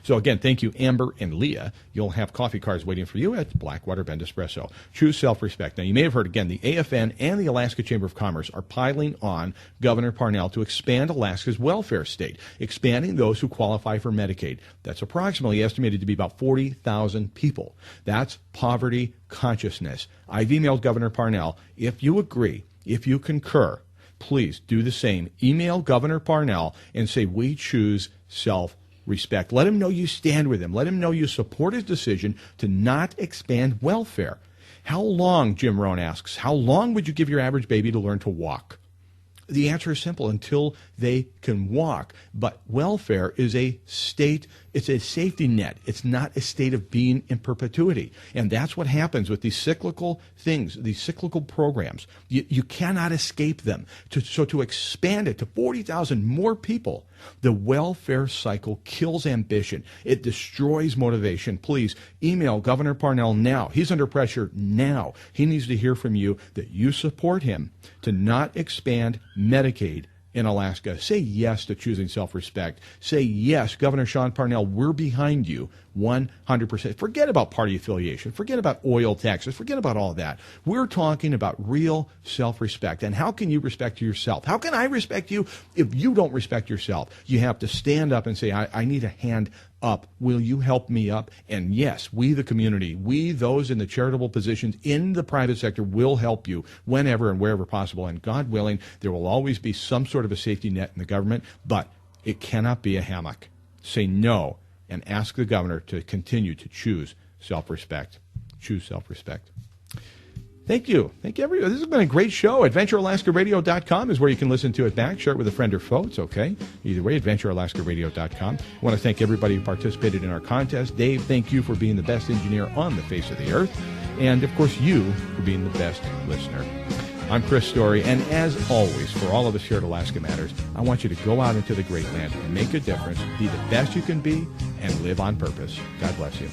So again, thank you, Amber and Leah. You'll have coffee cards waiting for you at Blackwater Bend Espresso. Choose self-respect. Now, you may have heard, again, the AFN and the Alaska Chamber of Commerce are piling on Governor Parnell to expand Alaska's welfare state, expanding those who qualify for Medicaid. That's approximately estimated to be about 40,000 people. That's poverty consciousness. I've emailed Governor Parnell. If you agree, if you concur, please do the same. Email Governor Parnell and say, we choose self-respect. Let him know you stand with him. Let him know you support his decision to not expand welfare. How long, Jim Rohn asks, how long would you give your average baby to learn to walk? The answer is simple, until they can walk. But welfare is a state, it's a safety net. It's not a state of being in perpetuity. And that's what happens with these cyclical things, these cyclical programs. You cannot escape them. So to expand it to 40,000 more people, the welfare cycle kills ambition. It destroys motivation. Please email Governor Parnell now. He's under pressure now. He needs to hear from you that you support him to not expand Medicaid in Alaska. Say yes to choosing self-respect. Say yes, Governor Sean Parnell, we're behind you 100%. Forget about party affiliation. Forget about oil taxes. Forget about all that. We're talking about real self-respect. And how can you respect yourself? How can I respect you if you don't respect yourself? You have to stand up and say, I need a hand up. Will you help me up? And yes, we, the community, we, those in the charitable positions in the private sector, will help you whenever and wherever possible. And God willing, there will always be some sort of a safety net in the government, but it cannot be a hammock. Say no and ask the governor to continue to choose self-respect. Choose self-respect. Thank you. Thank you, everyone. This has been a great show. AdventureAlaskaRadio.com is where you can listen to it back. Share it with a friend or foe. It's okay. Either way, AdventureAlaskaRadio.com. I want to thank everybody who participated in our contest. Dave, thank you for being the best engineer on the face of the earth. And, of course, you for being the best listener. I'm Chris Story, and as always, for all of us here at Alaska Matters, I want you to go out into the great land and make a difference, be the best you can be, and live on purpose. God bless you.